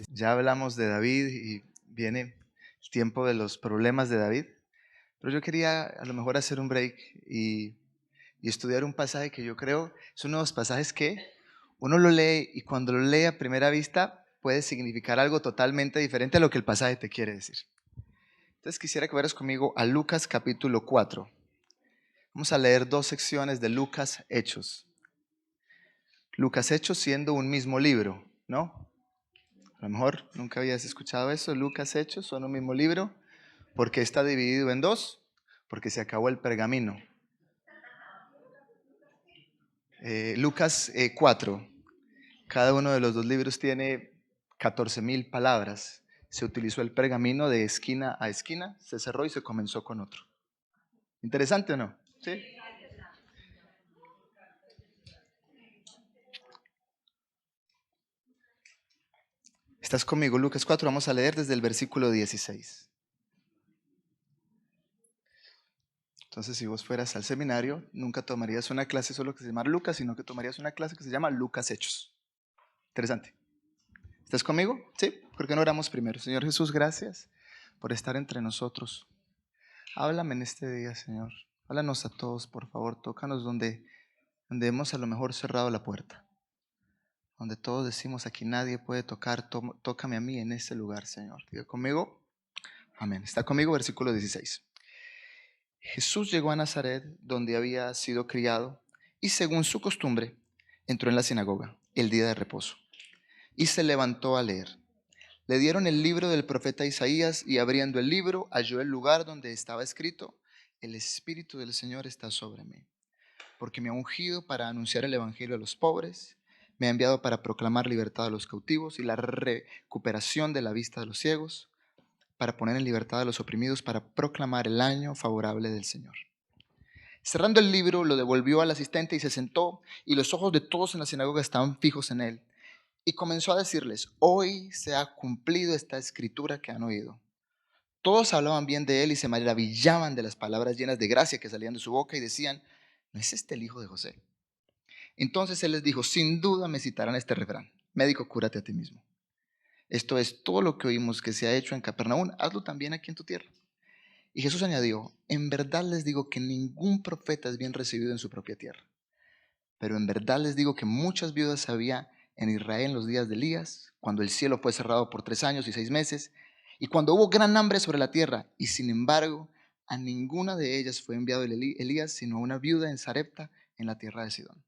Ya hablamos de David y viene el tiempo de los problemas de David, pero yo quería a lo mejor hacer un break y estudiar un pasaje que yo creo es uno de los pasajes que uno lo lee y cuando lo lee a primera vista puede significar algo totalmente diferente a lo que el pasaje te quiere decir. Entonces quisiera que vieras conmigo a Lucas capítulo 4. Vamos a leer dos secciones de Lucas Hechos. Lucas Hechos siendo un mismo libro, ¿no? A lo mejor nunca habías escuchado eso. Lucas Hechos son un mismo libro. ¿Por qué está dividido en dos? Porque se acabó el pergamino. Lucas 4. Cada uno de los dos libros tiene 14,000 palabras. Se utilizó el pergamino de esquina a esquina, se cerró y se comenzó con otro. ¿Interesante o no? Sí. ¿Estás conmigo? Lucas 4, vamos a leer desde el versículo 16. Entonces, si vos fueras al seminario, nunca tomarías una clase solo que se llama Lucas, sino que tomarías una clase que se llama Lucas Hechos. Interesante. ¿Estás conmigo? Sí. ¿Por qué no oramos primero? Señor Jesús, gracias por estar entre nosotros. Háblame en este día, Señor. Háblanos a todos, por favor. Tócanos donde hemos a lo mejor cerrado la puerta. Donde todos decimos aquí nadie puede tocar. Tócame a mí en este lugar, Señor. Diga conmigo. Amén. ¿Está conmigo? Versículo 16. Jesús llegó a Nazaret, donde había sido criado, y según su costumbre, entró en la sinagoga el día de reposo, y se levantó a leer. Le dieron el libro del profeta Isaías, y abriendo el libro, halló el lugar donde estaba escrito: El Espíritu del Señor está sobre mí, porque me ha ungido para anunciar el evangelio a los pobres, me ha enviado para proclamar libertad a los cautivos y la recuperación de la vista de los ciegos, para poner en libertad a los oprimidos, para proclamar el año favorable del Señor. Cerrando el libro, lo devolvió al asistente y se sentó, y los ojos de todos en la sinagoga estaban fijos en él. Y comenzó a decirles: hoy se ha cumplido esta escritura que han oído. Todos hablaban bien de él y se maravillaban de las palabras llenas de gracia que salían de su boca y decían: ¿no es este el hijo de José? Entonces él les dijo: sin duda me citarán este refrán: médico, cúrate a ti mismo. Esto es todo lo que oímos que se ha hecho en Capernaum, hazlo también aquí en tu tierra. Y Jesús añadió: en verdad les digo que ningún profeta es bien recibido en su propia tierra. Pero en verdad les digo que muchas viudas había en Israel en los días de Elías, cuando el cielo fue cerrado por 3 años y 6 meses, y cuando hubo gran hambre sobre la tierra, y sin embargo a ninguna de ellas fue enviado Elías, sino a una viuda en Sarepta, en la tierra de Sidón.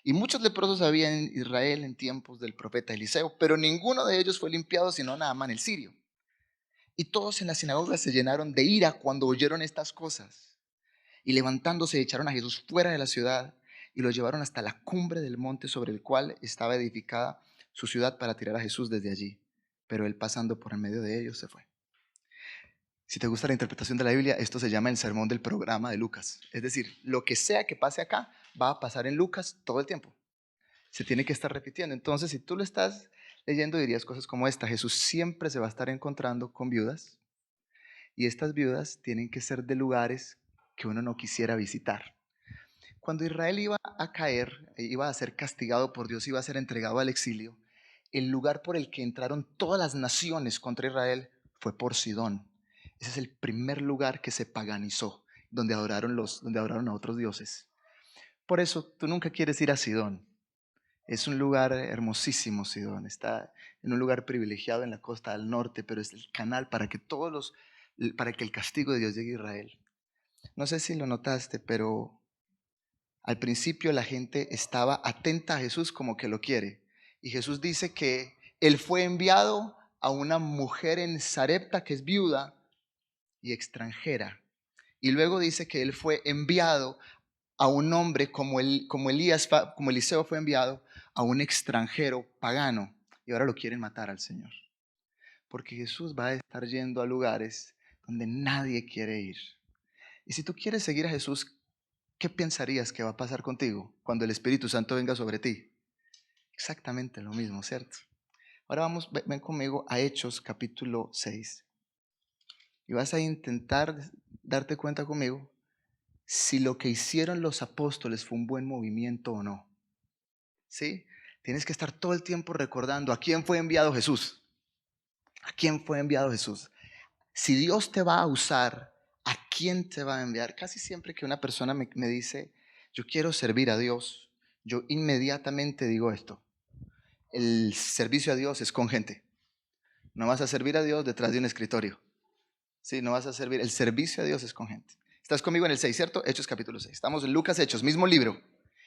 Y muchos leprosos había en Israel en tiempos del profeta Eliseo, pero ninguno de ellos fue limpiado sino Naamán el sirio. Y todos en la sinagoga se llenaron de ira cuando oyeron estas cosas. Y levantándose echaron a Jesús fuera de la ciudad y lo llevaron hasta la cumbre del monte sobre el cual estaba edificada su ciudad para tirar a Jesús desde allí. Pero él, pasando por en medio de ellos, se fue. Si te gusta la interpretación de la Biblia, esto se llama el sermón del programa de Lucas. Es decir, lo que sea que pase acá va a pasar en Lucas todo el tiempo. Se tiene que estar repitiendo. Entonces, si tú lo estás leyendo, dirías cosas como esta: Jesús siempre se va a estar encontrando con viudas, y estas viudas tienen que ser de lugares que uno no quisiera visitar. Cuando Israel iba a caer, iba a ser castigado por Dios, iba a ser entregado al exilio, el lugar por el que entraron todas las naciones contra Israel fue por Sidón. Ese es el primer lugar que se paganizó, donde adoraron a otros dioses. Por eso tú nunca quieres ir a Sidón. Es un lugar hermosísimo, Sidón. Está en un lugar privilegiado en la costa del norte, pero es el canal para que el castigo de Dios llegue a Israel. No sé si lo notaste, pero al principio la gente estaba atenta a Jesús como que lo quiere. Y Jesús dice que él fue enviado a una mujer en Sarepta que es viuda y extranjera. Y luego dice que él fue enviado a un hombre como Eliseo fue enviado a un extranjero pagano. Y ahora lo quieren matar al Señor. Porque Jesús va a estar yendo a lugares donde nadie quiere ir. Y si tú quieres seguir a Jesús, ¿qué pensarías que va a pasar contigo cuando el Espíritu Santo venga sobre ti? Exactamente lo mismo, ¿cierto? Ahora ven conmigo a Hechos capítulo 6. Y vas a intentar darte cuenta conmigo si lo que hicieron los apóstoles fue un buen movimiento o no. ¿Sí? Tienes que estar todo el tiempo recordando a quién fue enviado Jesús. ¿A quién fue enviado Jesús? Si Dios te va a usar, ¿a quién te va a enviar? Casi siempre que una persona me dice, yo quiero servir a Dios, yo inmediatamente digo esto: el servicio a Dios es con gente. No vas a servir a Dios detrás de un escritorio. Sí, no vas a servir. El servicio a Dios es con gente. Estás conmigo en el 6, ¿cierto? Hechos capítulo 6. Estamos en Lucas, Hechos, mismo libro.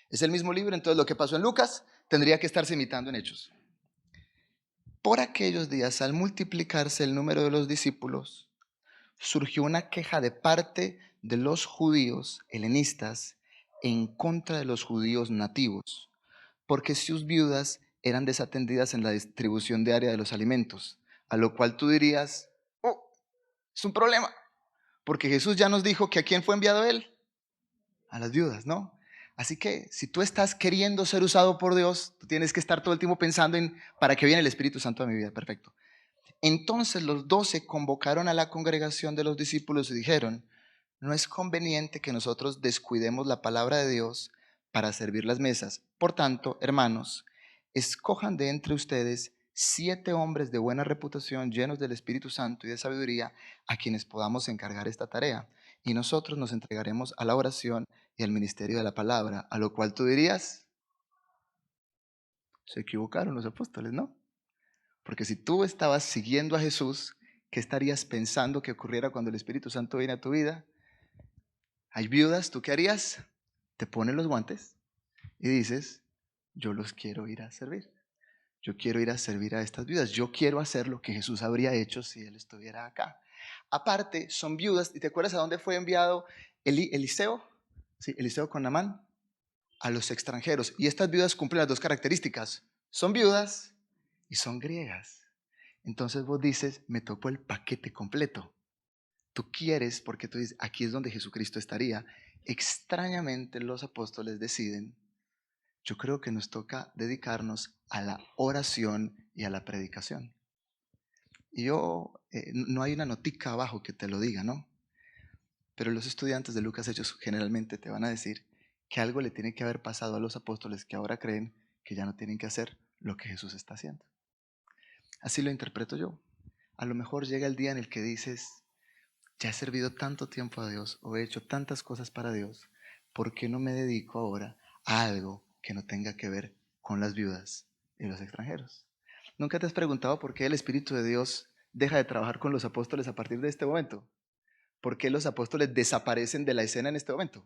Es el mismo libro, entonces lo que pasó en Lucas tendría que estarse imitando en Hechos. Por aquellos días, al multiplicarse el número de los discípulos, surgió una queja de parte de los judíos helenistas en contra de los judíos nativos, porque sus viudas eran desatendidas en la distribución diaria de los alimentos, a lo cual tú dirías, oh, es un problema, porque Jesús ya nos dijo que ¿a quién fue enviado él? A las viudas, ¿no? Así que si tú estás queriendo ser usado por Dios, tú tienes que estar todo el tiempo pensando en ¿para qué viene el Espíritu Santo a mi vida? Perfecto. Entonces los 12 convocaron a la congregación de los discípulos y dijeron, no es conveniente que nosotros descuidemos la palabra de Dios para servir las mesas. Por tanto, hermanos, escojan de entre ustedes 7 hombres de buena reputación, llenos del Espíritu Santo y de sabiduría, a quienes podamos encargar esta tarea. Y nosotros nos entregaremos a la oración y al ministerio de la palabra, a lo cual tú dirías, se equivocaron los apóstoles, ¿no? Porque si tú estabas siguiendo a Jesús, ¿qué estarías pensando que ocurriera cuando el Espíritu Santo viene a tu vida? Hay viudas, ¿tú qué harías? Te pones los guantes y dices, yo los quiero ir a servir. Yo quiero ir a servir a estas viudas. Yo quiero hacer lo que Jesús habría hecho si Él estuviera acá. Aparte, son viudas. ¿Y te acuerdas a dónde fue enviado Eliseo? Sí, Eliseo con Naamán. A los extranjeros. Y estas viudas cumplen las dos características. Son viudas y son griegas. Entonces vos dices, me tocó el paquete completo. Tú quieres, porque tú dices, aquí es donde Jesucristo estaría. Extrañamente los apóstoles deciden, yo creo que nos toca dedicarnos a la oración y a la predicación. Y no hay una notica abajo que te lo diga, ¿no? Pero los estudiantes de Lucas Hechos generalmente te van a decir que algo le tiene que haber pasado a los apóstoles que ahora creen que ya no tienen que hacer lo que Jesús está haciendo. Así lo interpreto yo. A lo mejor llega el día en el que dices, ya he servido tanto tiempo a Dios o he hecho tantas cosas para Dios, ¿por qué no me dedico ahora a algo que no tenga que ver con las viudas y los extranjeros? ¿Nunca te has preguntado por qué el Espíritu de Dios deja de trabajar con los apóstoles a partir de este momento? ¿Por qué los apóstoles desaparecen de la escena en este momento?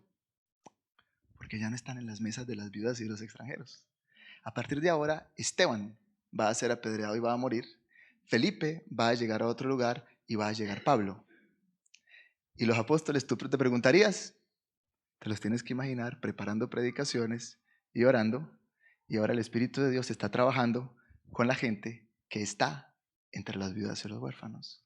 Porque ya no están en las mesas de las viudas y los extranjeros. A partir de ahora, Esteban va a ser apedreado y va a morir. Felipe va a llegar a otro lugar y va a llegar Pablo. Y los apóstoles, tú te preguntarías, te los tienes que imaginar preparando predicaciones y orando. Y ahora el Espíritu de Dios está trabajando con la gente que está entre las viudas y los huérfanos.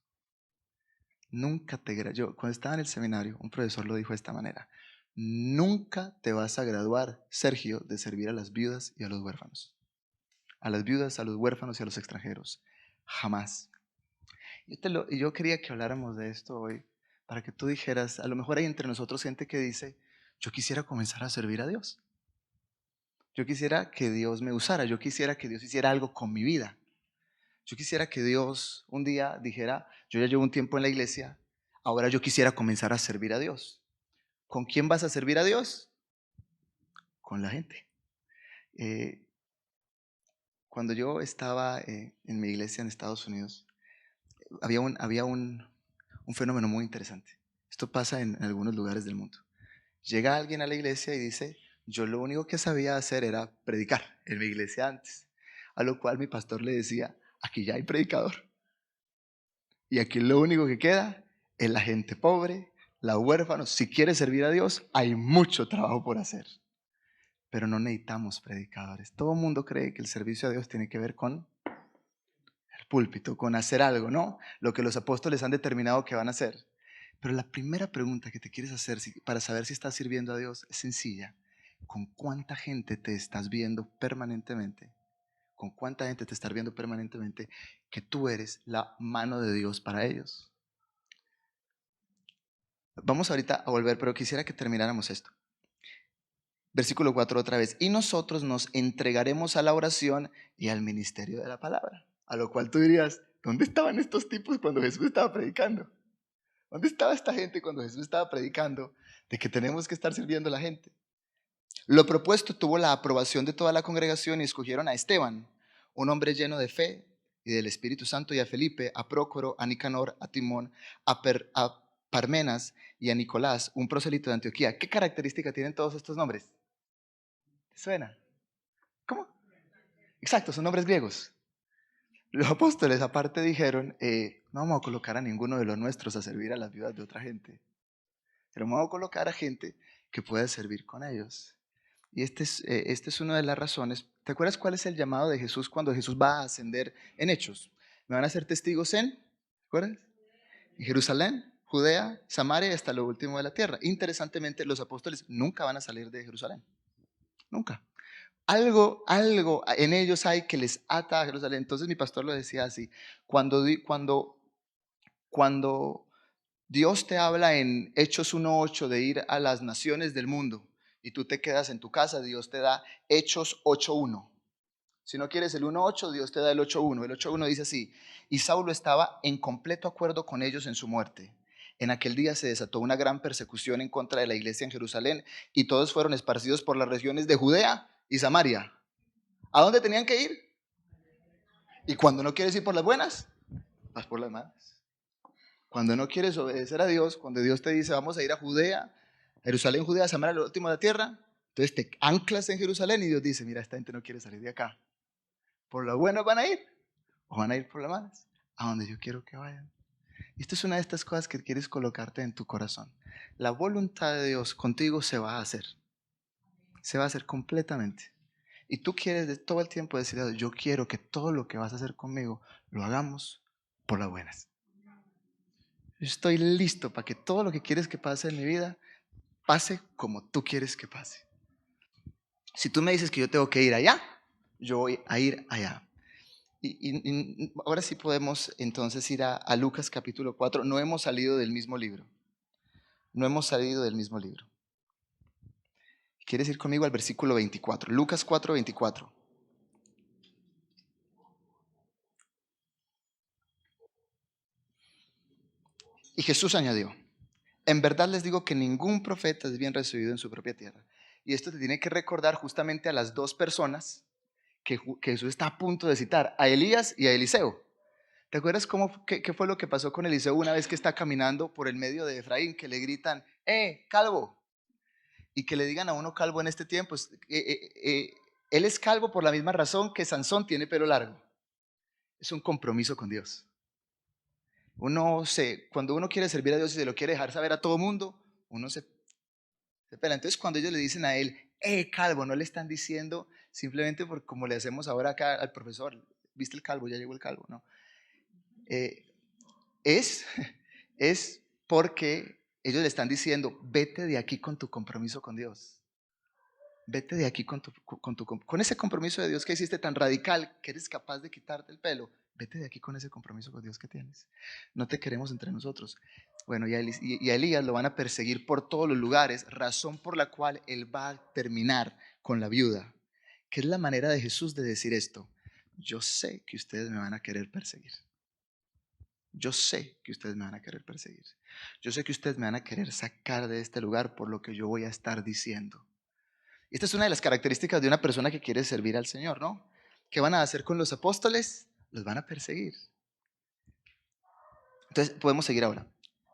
Yo cuando estaba en el seminario, un profesor lo dijo de esta manera: nunca te vas a graduar, Sergio, de servir a las viudas y a los huérfanos. A las viudas, a los huérfanos y a los extranjeros. Jamás. Y yo quería que habláramos de esto hoy, para que tú dijeras, a lo mejor hay entre nosotros gente que dice, yo quisiera comenzar a servir a Dios. Yo quisiera que Dios me usara, yo quisiera que Dios hiciera algo con mi vida. Yo quisiera que Dios un día dijera, yo ya llevo un tiempo en la iglesia, ahora yo quisiera comenzar a servir a Dios. ¿Con quién vas a servir a Dios? Con la gente. Cuando yo estaba en mi iglesia en Estados Unidos, había un fenómeno muy interesante. Esto pasa en algunos lugares del mundo. Llega alguien a la iglesia y dice, yo lo único que sabía hacer era predicar en mi iglesia antes. A lo cual mi pastor le decía, aquí ya hay predicador. Y aquí lo único que queda es la gente pobre, la huérfana. Si quieres servir a Dios, hay mucho trabajo por hacer. Pero no necesitamos predicadores. Todo el mundo cree que el servicio a Dios tiene que ver con el púlpito, con hacer algo, ¿no? Lo que los apóstoles han determinado que van a hacer. Pero la primera pregunta que te quieres hacer para saber si estás sirviendo a Dios es sencilla. ¿Con cuánta gente te estás viendo permanentemente? ¿Con cuánta gente te estás viendo permanentemente que tú eres la mano de Dios para ellos? Vamos ahorita a volver, pero quisiera que termináramos esto. Versículo 4 otra vez. Y nosotros nos entregaremos a la oración y al ministerio de la palabra. A lo cual tú dirías, ¿Dónde estaban estos tipos cuando Jesús estaba predicando? ¿Dónde estaba esta gente cuando Jesús estaba predicando de que tenemos que estar sirviendo a la gente? Lo propuesto tuvo la aprobación de toda la congregación y escogieron a Esteban, un hombre lleno de fe y del Espíritu Santo, y a Felipe, a Prócoro, a Nicanor, a Timón, a Parmenas y a Nicolás, un prosélito de Antioquía. ¿Qué característica tienen todos estos nombres? ¿Te suena? ¿Cómo? Exacto, son nombres griegos. Los apóstoles aparte dijeron, no vamos a colocar a ninguno de los nuestros a servir a las viudas de otra gente, pero vamos a colocar a gente que pueda servir con ellos. Y esta es una de las razones. ¿Te acuerdas cuál es el llamado de Jesús cuando Jesús va a ascender en Hechos? Me van a hacer testigos ¿te acuerdas? En Jerusalén, Judea, Samaria y hasta lo último de la tierra. Interesantemente, los apóstoles nunca van a salir de Jerusalén. Nunca. Algo en ellos hay que les ata a Jerusalén. Entonces mi pastor lo decía así. Cuando Dios te habla en Hechos 1:8 de ir a las naciones del mundo y tú te quedas en tu casa, Dios te da Hechos 8:1. Si no quieres el 1:8, Dios te da el 8:1. El 8:1 dice así: y Saulo estaba en completo acuerdo con ellos en su muerte. En aquel día se desató una gran persecución en contra de la iglesia en Jerusalén y todos fueron esparcidos por las regiones de Judea y Samaria. ¿A dónde tenían que ir? Y cuando no quieres ir por las buenas, vas por las malas. Cuando no quieres obedecer a Dios, cuando Dios te dice vamos a ir a Judea, Jerusalén, Judea, Samaria, lo último de la tierra, entonces te anclas en Jerusalén y Dios dice, mira, esta gente no quiere salir de acá. ¿Por las buenas van a ir? ¿O van a ir por las malas? A donde yo quiero que vayan. Y esto es una de estas cosas que quieres colocarte en tu corazón. La voluntad de Dios contigo se va a hacer. Se va a hacer completamente. Y tú quieres de todo el tiempo decir, yo quiero que todo lo que vas a hacer conmigo lo hagamos por las buenas. Yo estoy listo para que todo lo que quieres que pase en mi vida pase como tú quieres que pase. Si tú me dices que yo tengo que ir allá, yo voy a ir allá. Y ahora sí podemos entonces ir a Lucas capítulo 4. No hemos salido del mismo libro. No hemos salido del mismo libro. ¿Quieres ir conmigo al versículo 24? Lucas 4:24. Y Jesús añadió, en verdad les digo que ningún profeta es bien recibido en su propia tierra. Y esto te tiene que recordar justamente a las dos personas que Jesús está a punto de citar, a Elías y a Eliseo. ¿Te acuerdas qué fue lo que pasó con Eliseo una vez que está caminando por el medio de Efraín? Que le gritan, calvo. Y que le digan a uno calvo en este tiempo, él es calvo por la misma razón que Sansón tiene pelo largo. Es un compromiso con Dios. Cuando uno quiere servir a Dios y se lo quiere dejar saber a todo mundo, uno se pela. Entonces cuando ellos le dicen a él, calvo, no le están diciendo simplemente por como le hacemos ahora acá al profesor, ¿viste el calvo? Ya llegó el calvo, ¿no? Es porque ellos le están diciendo, vete de aquí con tu compromiso con Dios. Vete de aquí con ese compromiso de Dios que hiciste tan radical que eres capaz de quitarte el pelo. Vete de aquí con ese compromiso con Dios que tienes. No te queremos entre nosotros. Bueno, y a Elías lo van a perseguir por todos los lugares, razón por la cual él va a terminar con la viuda. ¿Qué es la manera de Jesús de decir esto? Yo sé que ustedes me van a querer perseguir. Yo sé que ustedes me van a querer perseguir. Yo sé que ustedes me van a querer sacar de este lugar por lo que yo voy a estar diciendo. Esta es una de las características de una persona que quiere servir al Señor, ¿no? ¿Qué van a hacer con los apóstoles? Los van a perseguir. Entonces, podemos seguir ahora.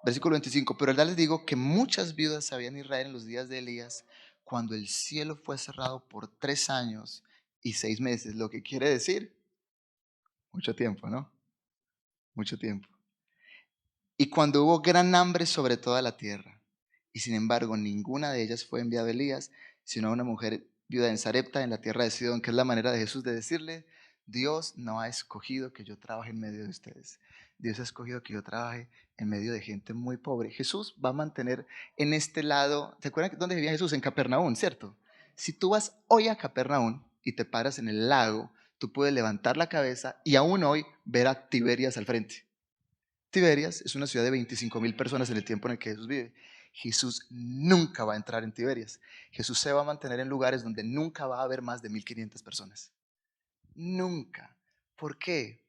Versículo 25. Pero en verdad les digo que muchas viudas había en Israel en los días de Elías, cuando el cielo fue cerrado por 3 años y 6 meses. Lo que quiere decir, mucho tiempo, ¿no? Mucho tiempo. Y cuando hubo gran hambre sobre toda la tierra, y sin embargo ninguna de ellas fue enviada a Elías, sino a una mujer viuda en Sarepta, en la tierra de Sidón, que es la manera de Jesús de decirle, Dios no ha escogido que yo trabaje en medio de ustedes. Dios ha escogido que yo trabaje en medio de gente muy pobre. Jesús va a mantener en este lado, ¿te acuerdas dónde vivía Jesús? En Capernaum, ¿cierto? Si tú vas hoy a Capernaum y te paras en el lago, tú puedes levantar la cabeza y aún hoy ver a Tiberias al frente. Tiberias es una ciudad de 25,000 personas en el tiempo en el que Jesús vive. Jesús nunca va a entrar en Tiberias. Jesús se va a mantener en lugares donde nunca va a haber más de 1,500 personas. Nunca. ¿Por qué?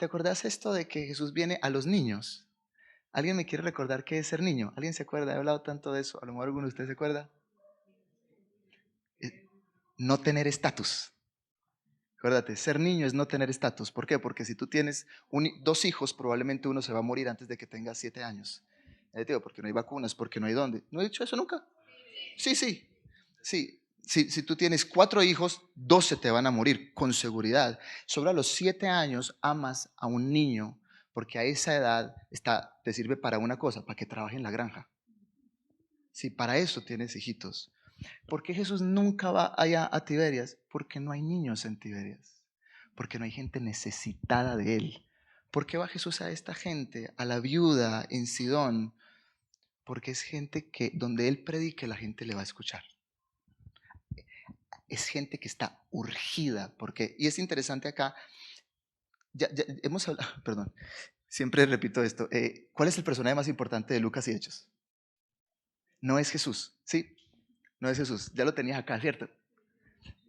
¿te acordás esto de que Jesús viene a los niños? ¿Alguien me quiere recordar qué es ser niño? ¿Alguien se acuerda? He hablado tanto de eso. A lo mejor alguno de ustedes se acuerda. No tener estatus. Acuérdate, ser niño es no tener estatus. ¿Por qué? Porque si tú tienes dos hijos, probablemente uno se va a morir antes de que tenga 7 años. Digo, porque no hay vacunas, porque no hay dónde. ¿No he dicho eso nunca? Sí, sí. Sí. Si tú tienes 4 hijos, 2 se te van a morir con seguridad. Sobre los 7 años amas a un niño porque a esa edad te sirve para una cosa, para que trabaje en la granja. Si para eso tienes hijitos. ¿Por qué Jesús nunca va allá a Tiberias? Porque no hay niños en Tiberias. Porque no hay gente necesitada de él. ¿Por qué va Jesús a esta gente? A la viuda en Sidón. Porque es gente que donde él predique la gente le va a escuchar. Es gente que está urgida. Y es interesante acá. Ya hemos hablado, perdón, siempre repito esto. ¿Cuál es el personaje más importante de Lucas y Hechos? No es Jesús, ¿sí? No es Jesús. Ya lo tenías acá, ¿cierto?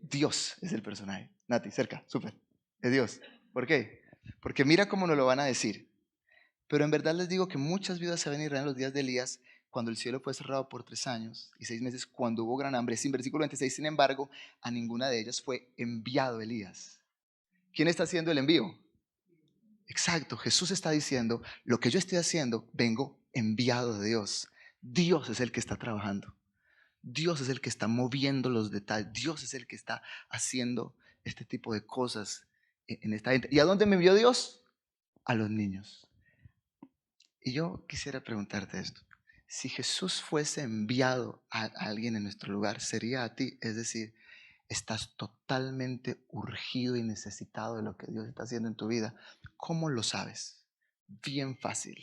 Dios es el personaje. Nati, cerca, súper. Es Dios. ¿Por qué? Porque mira cómo nos lo van a decir. Pero en verdad les digo que muchas viudas se ven y en los días de Elías, cuando el cielo fue cerrado por 3 años y 6 meses, cuando hubo gran hambre. Sin versículo 26, sin embargo, a ninguna de ellas fue enviado Elías. ¿Quién está haciendo el envío? Exacto, Jesús está diciendo, lo que yo estoy haciendo, vengo enviado de Dios. Dios es el que está trabajando. Dios es el que está moviendo los detalles. Dios es el que está haciendo este tipo de cosas en esta gente. ¿Y a dónde me envió Dios? A los niños. Y yo quisiera preguntarte esto. Si Jesús fuese enviado a alguien en nuestro lugar, sería a ti. Es decir, estás totalmente urgido y necesitado de lo que Dios está haciendo en tu vida. ¿Cómo lo sabes? Bien fácil.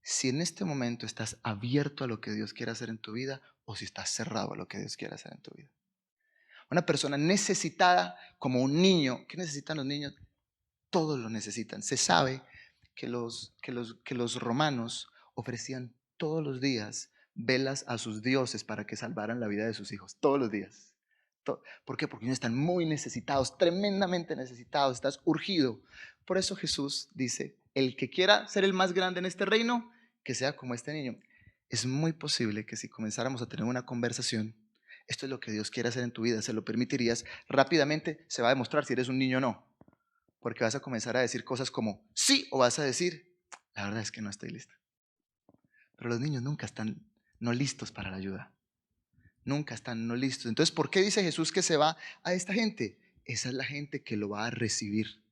Si en este momento estás abierto a lo que Dios quiere hacer en tu vida o si estás cerrado a lo que Dios quiere hacer en tu vida. Una persona necesitada como un niño. ¿Qué necesitan los niños? Todos lo necesitan. Se sabe que los romanos ofrecían todos los días velas a sus dioses para que salvaran la vida de sus hijos. Todos los días. ¿Por qué? Porque ellos están muy necesitados, tremendamente necesitados, estás urgido. Por eso Jesús dice, el que quiera ser el más grande en este reino, que sea como este niño. Es muy posible que si comenzáramos a tener una conversación, esto es lo que Dios quiere hacer en tu vida, se lo permitirías, rápidamente se va a demostrar si eres un niño o no. Porque vas a comenzar a decir cosas como sí o vas a decir, la verdad es que no estoy lista. Pero los niños nunca están no listos para la ayuda. Nunca están no listos. Entonces, ¿por qué dice Jesús que se va a esta gente? Esa es la gente que lo va a recibir.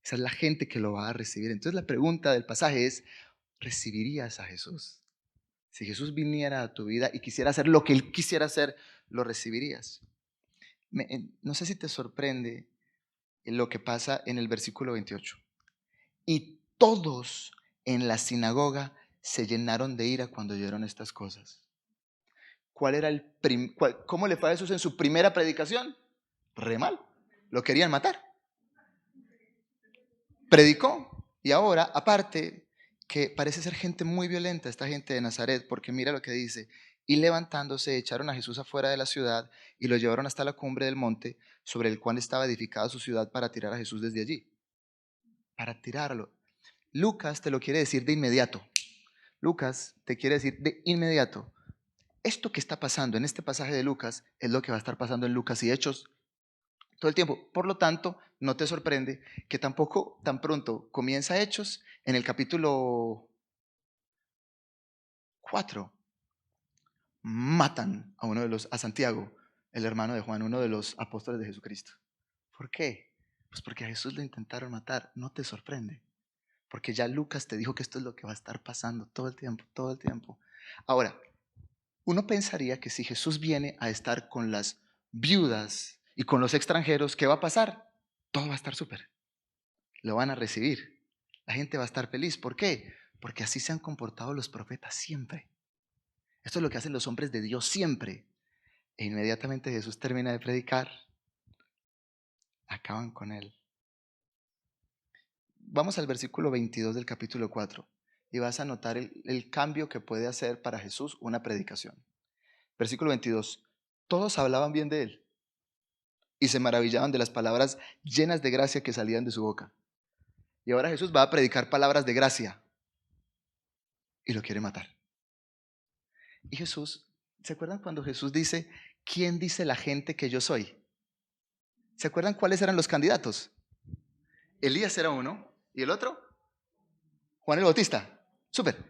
Esa es la gente que lo va a recibir. Entonces la pregunta del pasaje es, ¿recibirías a Jesús? Si Jesús viniera a tu vida y quisiera hacer lo que Él quisiera hacer, ¿lo recibirías? No sé si te sorprende lo que pasa en el versículo 28. Y todos en la sinagoga se llenaron de ira cuando oyeron estas cosas. ¿Cómo le fue a Jesús en su primera predicación? Re mal. Lo querían matar. Predicó. Y ahora, aparte, que parece ser gente muy violenta, esta gente de Nazaret, porque mira lo que dice. Y levantándose, echaron a Jesús afuera de la ciudad y lo llevaron hasta la cumbre del monte sobre el cual estaba edificada su ciudad para tirar a Jesús desde allí. Para tirarlo. Lucas te lo quiere decir de inmediato. Lucas te quiere decir de inmediato. Esto que está pasando en este pasaje de Lucas es lo que va a estar pasando en Lucas y Hechos todo el tiempo. Por lo tanto, no te sorprende que tampoco tan pronto comienza Hechos, en el capítulo 4 matan a Santiago, el hermano de Juan, uno de los apóstoles de Jesucristo. ¿Por qué? Pues porque a Jesús lo intentaron matar. No te sorprende. Porque ya Lucas te dijo que esto es lo que va a estar pasando todo el tiempo, todo el tiempo. Ahora, uno pensaría que si Jesús viene a estar con las viudas y con los extranjeros, ¿qué va a pasar? Todo va a estar súper. Lo van a recibir. La gente va a estar feliz. ¿Por qué? Porque así se han comportado los profetas siempre. Esto es lo que hacen los hombres de Dios siempre. E inmediatamente Jesús termina de predicar, acaban con él. Vamos al versículo 22 del capítulo 4 y vas a notar el cambio que puede hacer para Jesús una predicación. Versículo 22. Todos hablaban bien de él y se maravillaban de las palabras llenas de gracia que salían de su boca. Y ahora Jesús va a predicar palabras de gracia y lo quiere matar. Y Jesús, ¿se acuerdan cuando Jesús dice, ¿quién dice la gente que yo soy? ¿Se acuerdan cuáles eran los candidatos? Elías era uno y el otro, Juan el Bautista. Súper.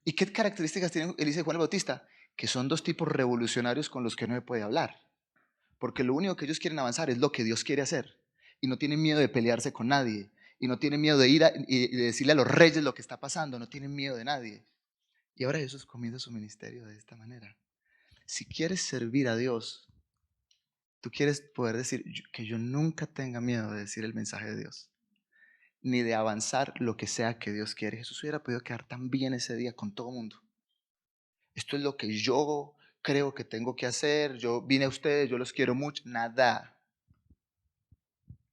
¿Y qué características tienen Elías y Juan el Bautista? Que son dos tipos revolucionarios con los que no se puede hablar. Porque lo único que ellos quieren avanzar es lo que Dios quiere hacer. Y no tienen miedo de pelearse con nadie. Y no tienen miedo de ir y de decirle a los reyes lo que está pasando. No tienen miedo de nadie. Y ahora Jesús comienza su ministerio de esta manera. Si quieres servir a Dios, tú quieres poder decir que yo nunca tenga miedo de decir el mensaje de Dios, ni de avanzar lo que sea que Dios quiere. Jesús hubiera podido quedar tan bien ese día con todo el mundo. Esto es lo que yo creo que tengo que hacer. Yo vine a ustedes, yo los quiero mucho. Nada.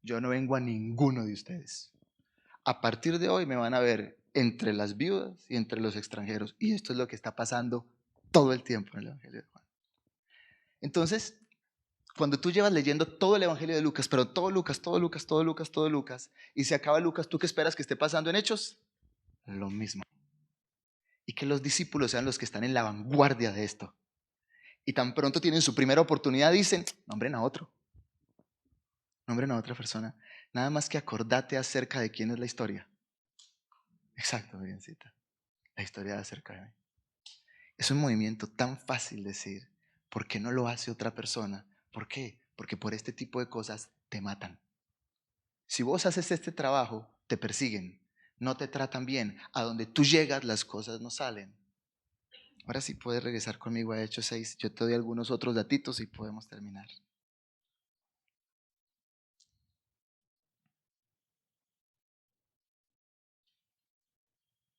Yo no vengo a ninguno de ustedes. A partir de hoy me van a ver entre las viudas y entre los extranjeros. Y esto es lo que está pasando todo el tiempo en el Evangelio de Juan. Entonces, cuando tú llevas leyendo todo el Evangelio de Lucas, pero todo Lucas, todo Lucas, todo Lucas, todo Lucas, y se acaba Lucas, ¿tú qué esperas que esté pasando en Hechos? Lo mismo. Y que los discípulos sean los que están en la vanguardia de esto. Y tan pronto tienen su primera oportunidad, dicen, nombren a otro. Nombren a otra persona. Nada más que acordate acerca de quién es la historia. Exacto, Miriamcita. La historia de acerca de mí. Es un movimiento tan fácil decir, ¿por qué no lo hace otra persona? ¿Por qué? Porque por este tipo de cosas te matan. Si vos haces este trabajo, te persiguen, no te tratan bien. A donde tú llegas, las cosas no salen. Ahora sí puedes regresar conmigo a Hechos 6. Yo te doy algunos otros datitos y podemos terminar.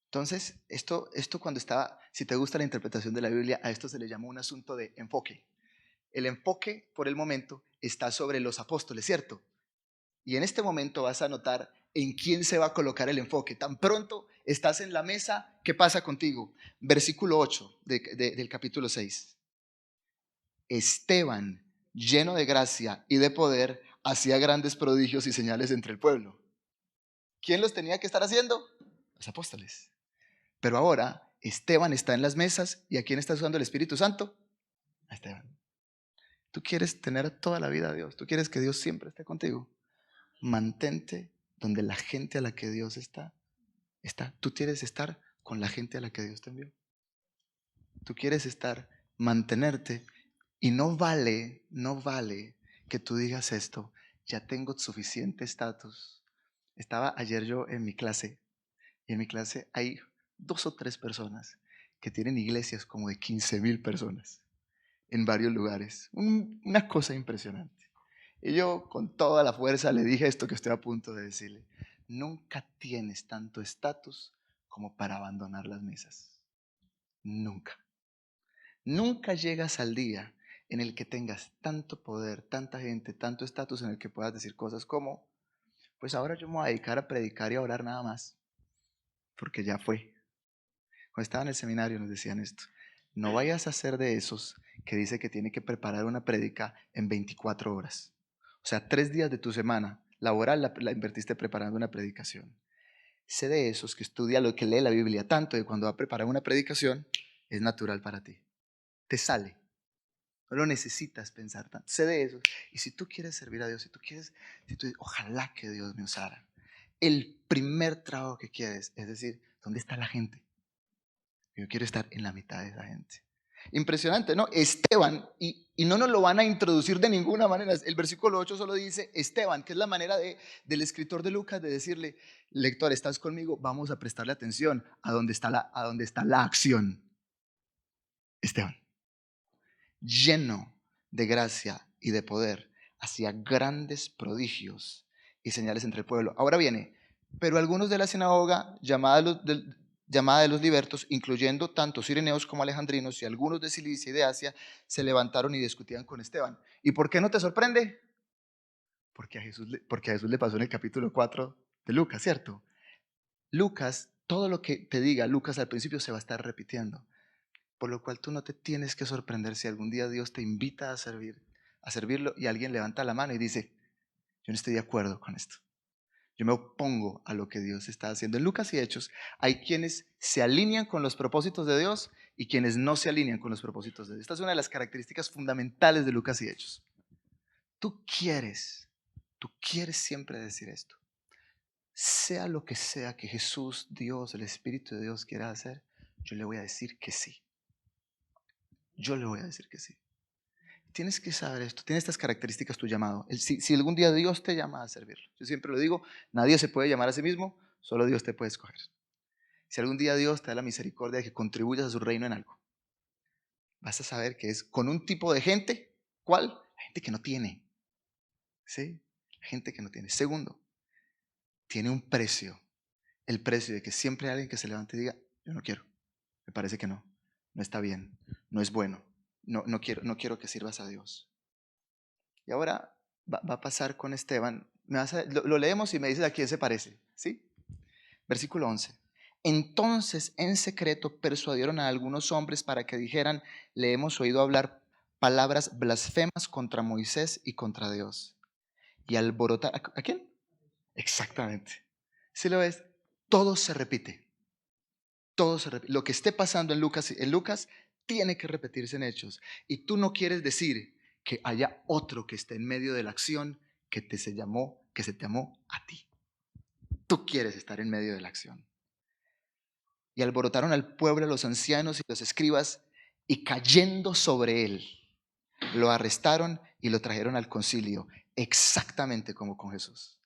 Entonces, esto cuando estaba, si te gusta la interpretación de la Biblia, a esto se le llamó un asunto de enfoque. El enfoque, por el momento, está sobre los apóstoles, ¿cierto? Y en este momento vas a notar en quién se va a colocar el enfoque. Tan pronto estás en la mesa, ¿qué pasa contigo? Versículo 8 del capítulo 6. Esteban, lleno de gracia y de poder, hacía grandes prodigios y señales entre el pueblo. ¿Quién los tenía que estar haciendo? Los apóstoles. Pero ahora Esteban está en las mesas, ¿y a quién está usando el Espíritu Santo? A Esteban. Tú quieres tener toda la vida a Dios, tú quieres que Dios siempre esté contigo. Mantente donde la gente a la que Dios está. Tú quieres estar con la gente a la que Dios te envió. Tú quieres estar, mantenerte, y no vale que tú digas esto, ya tengo suficiente estatus. Estaba ayer yo en mi clase, y en mi clase hay 2 o 3 personas que tienen iglesias como de 15,000 personas en varios lugares. Una cosa impresionante. Y yo con toda la fuerza le dije esto que estoy a punto de decirle. Nunca tienes tanto estatus como para abandonar las mesas. Nunca. Nunca llegas al día en el que tengas tanto poder, tanta gente, tanto estatus en el que puedas decir cosas como, pues ahora yo me voy a dedicar a predicar y a orar nada más, porque ya fue. Cuando estaba en el seminario nos decían esto. No vayas a ser de esos que dice que tiene que preparar una prédica en 24 horas. O sea, 3 días de tu semana laboral la invertiste preparando una predicación. Sé de esos que estudia lo que lee la Biblia tanto que cuando va a preparar una predicación es natural para ti. Te sale. No lo necesitas pensar tanto. Sé de esos. Y si tú quieres servir a Dios, ojalá que Dios me usara. El primer trabajo que quieres es decir, ¿dónde está la gente? Yo quiero estar en la mitad de esa gente. Impresionante, ¿no? Esteban, y no nos lo van a introducir de ninguna manera. El versículo 8 solo dice Esteban, que es la manera del escritor de Lucas de decirle, lector, ¿estás conmigo? Vamos a prestarle atención a dónde está la acción. Esteban, lleno de gracia y de poder, hacía grandes prodigios y señales entre el pueblo. Ahora viene, pero algunos de la sinagoga, llamada de los libertos, incluyendo tanto sireneos como alejandrinos y algunos de Cilicia y de Asia, se levantaron y discutían con Esteban. ¿Y por qué no te sorprende? Porque a Jesús le pasó en el capítulo 4 de Lucas, ¿cierto? Lucas, todo lo que te diga Lucas al principio se va a estar repitiendo. Por lo cual tú no te tienes que sorprender si algún día Dios te invita a servirlo y alguien levanta la mano y dice, yo no estoy de acuerdo con esto. Yo me opongo a lo que Dios está haciendo. En Lucas y Hechos hay quienes se alinean con los propósitos de Dios y quienes no se alinean con los propósitos de Dios. Esta es una de las características fundamentales de Lucas y Hechos. Tú quieres siempre decir esto. Sea lo que sea que Jesús, Dios, el Espíritu de Dios quiera hacer, yo le voy a decir que sí. Yo le voy a decir que sí. Tienes que saber esto, tiene estas características tu llamado. Si algún día Dios te llama a servirlo, yo siempre lo digo, nadie se puede llamar a sí mismo, solo Dios te puede escoger. Si algún día Dios te da la misericordia de que contribuyas a su reino en algo, vas a saber que es con un tipo de gente. ¿Cuál? La gente que no tiene. ¿Sí? La gente que no tiene. Segundo, tiene un precio. El precio de que siempre hay alguien que se levante y diga, yo no quiero, me parece que no está bien, no es bueno, no quiero que sirvas a Dios. Y ahora va a pasar con Esteban. Lo leemos y me dices a quién se parece. ¿Sí? Versículo 11. Entonces en secreto persuadieron a algunos hombres para que dijeran, le hemos oído hablar palabras blasfemas contra Moisés y contra Dios. Y alborotar, ¿a quién? Exactamente. ¿Sí lo ves? Todo se repite. Todo se repite. Lo que esté pasando en Lucas tiene que repetirse en Hechos. Y tú no quieres decir que haya otro que esté en medio de la acción que se te llamó a ti. Tú quieres estar en medio de la acción. Y alborotaron al pueblo, a los ancianos y los escribas, y cayendo sobre él, lo arrestaron y lo trajeron al concilio, exactamente como con Jesús.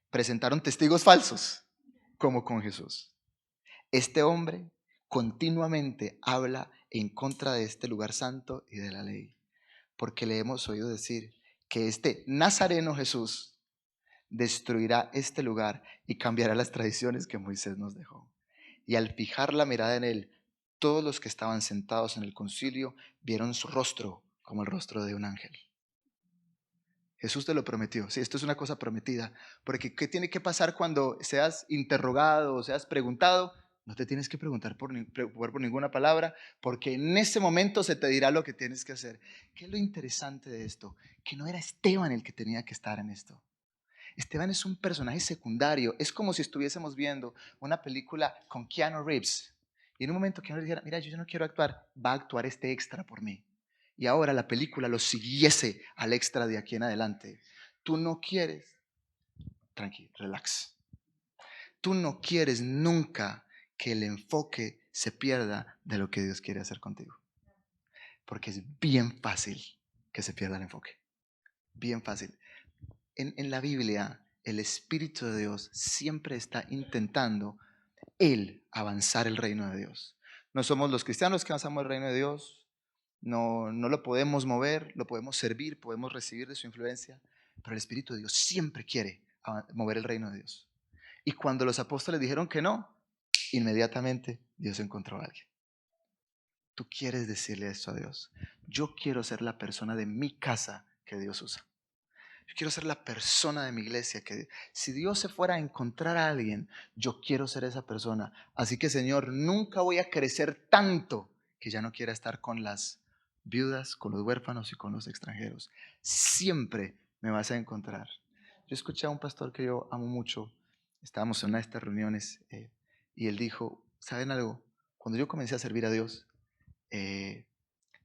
Presentaron testigos falsos, como con Jesús. Este hombre continuamente habla en contra de este lugar santo y de la ley, porque le hemos oído decir que este Nazareno Jesús destruirá este lugar y cambiará las tradiciones que Moisés nos dejó. Y al fijar la mirada en él, todos los que estaban sentados en el concilio vieron su rostro como el rostro de un ángel. Jesús te lo prometió. Sí, esto es una cosa prometida. Porque ¿qué tiene que pasar cuando seas interrogado o seas preguntado? No te tienes que preguntar preocupar por ninguna palabra, porque en ese momento se te dirá lo que tienes que hacer. ¿Qué es lo interesante de esto? Que no era Esteban el que tenía que estar en esto. Esteban es un personaje secundario. Es como si estuviésemos viendo una película con Keanu Reeves. Y en un momento Keanu Reeves dijera, mira, yo no quiero actuar, va a actuar este extra por mí. Y ahora la película lo siguiese al extra de aquí en adelante. Tú no quieres, tranquilo, relax. Tú no quieres nunca que el enfoque se pierda de lo que Dios quiere hacer contigo. Porque es bien fácil que se pierda el enfoque. Bien fácil. En la Biblia, el Espíritu de Dios siempre está intentando Él avanzar el reino de Dios. No somos los cristianos que avanzamos el reino de Dios. No lo podemos mover, lo podemos servir, podemos recibir de su influencia, pero el Espíritu de Dios siempre quiere mover el reino de Dios. Y cuando los apóstoles dijeron que no, inmediatamente Dios encontró a alguien. Tú quieres decirle esto a Dios. Yo quiero ser la persona de mi casa que Dios usa. Yo quiero ser la persona de mi iglesia que si Dios se fuera a encontrar a alguien, yo quiero ser esa persona. Así que Señor, nunca voy a crecer tanto que ya no quiera estar con las viudas, con los huérfanos y con los extranjeros. Siempre me vas a encontrar. Yo escuché a un pastor que yo amo mucho. Estábamos en una de estas reuniones y él dijo, ¿saben algo? Cuando yo comencé a servir a Dios,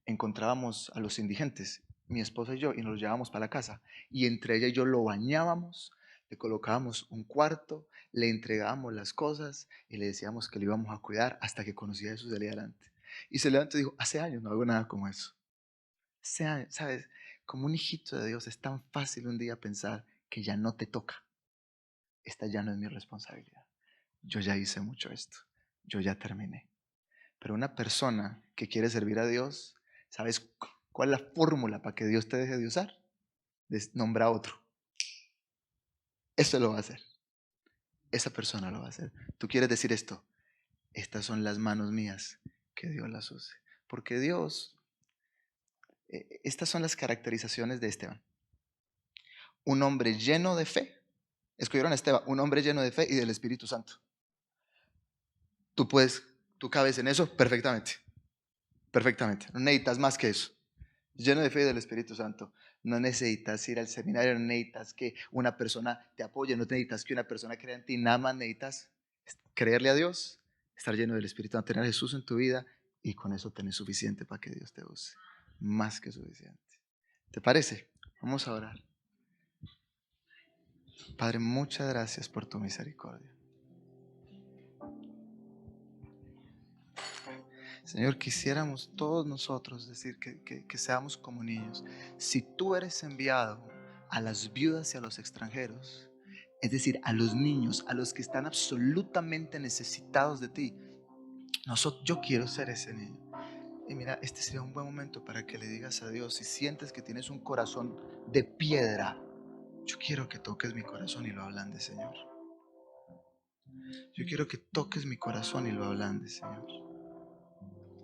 encontrábamos a los indigentes, mi esposa y yo, y nos los llevábamos para la casa. Y entre ella y yo lo bañábamos, le colocábamos un cuarto, le entregábamos las cosas y le decíamos que lo íbamos a cuidar hasta que conocía a Jesús de ahí adelante. Y se levantó y dijo, hace años no hago nada como eso. Hace años, ¿sabes? Como un hijito de Dios es tan fácil un día pensar que ya no te toca. Esta ya no es mi responsabilidad. Yo ya hice mucho esto. Yo ya terminé. Pero una persona que quiere servir a Dios, ¿sabes cuál es la fórmula para que Dios te deje de usar? Nombra a otro. Eso lo va a hacer. Esa persona lo va a hacer. Tú quieres decir esto. Estas son las manos mías, que Dios las use. Porque Dios, estas son las caracterizaciones de Esteban. Un hombre lleno de fe. Escogieron a Esteban, un hombre lleno de fe y del Espíritu Santo. Tú cabes en eso perfectamente. Perfectamente. No necesitas más que eso. Lleno de fe y del Espíritu Santo. No necesitas ir al seminario, no necesitas que una persona te apoye, no necesitas que una persona crea en ti, nada más necesitas creerle a Dios, estar lleno del Espíritu Santo, tener a Jesús en tu vida y con eso tenés suficiente para que Dios te use. Más que suficiente. ¿Te parece? Vamos a orar. Padre, muchas gracias por tu misericordia. Señor, quisiéramos todos nosotros decir que seamos como niños. Si tú eres enviado a las viudas y a los extranjeros, es decir, a los niños, a los que están absolutamente necesitados de ti, yo quiero ser ese niño. Y mira, este sería un buen momento para que le digas a Dios, si sientes que tienes un corazón de piedra, yo quiero que toques mi corazón y lo ablandes, Señor. Yo quiero que toques mi corazón y lo ablandes, Señor.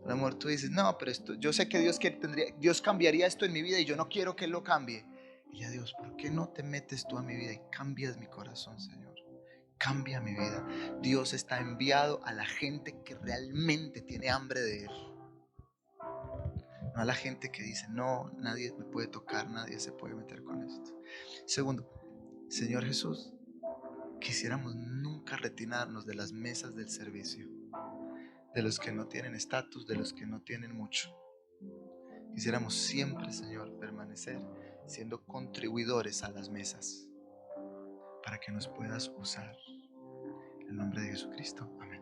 El amor, tú dices, no, pero esto, yo sé que Dios cambiaría esto en mi vida y yo no quiero que Él lo cambie. Y a Dios, ¿por qué no te metes tú a mi vida y cambias mi corazón, Señor? Cambia mi vida. Dios está enviado a la gente que realmente tiene hambre de Él. No a la gente que dice, no, nadie me puede tocar, nadie se puede meter con esto. Segundo, Señor Jesús, quisiéramos nunca retirarnos de las mesas del servicio, de los que no tienen estatus, de los que no tienen mucho. Quisiéramos siempre, Señor, permanecer siendo contribuidores a las mesas para que nos puedas usar. En el nombre de Jesucristo. Amén.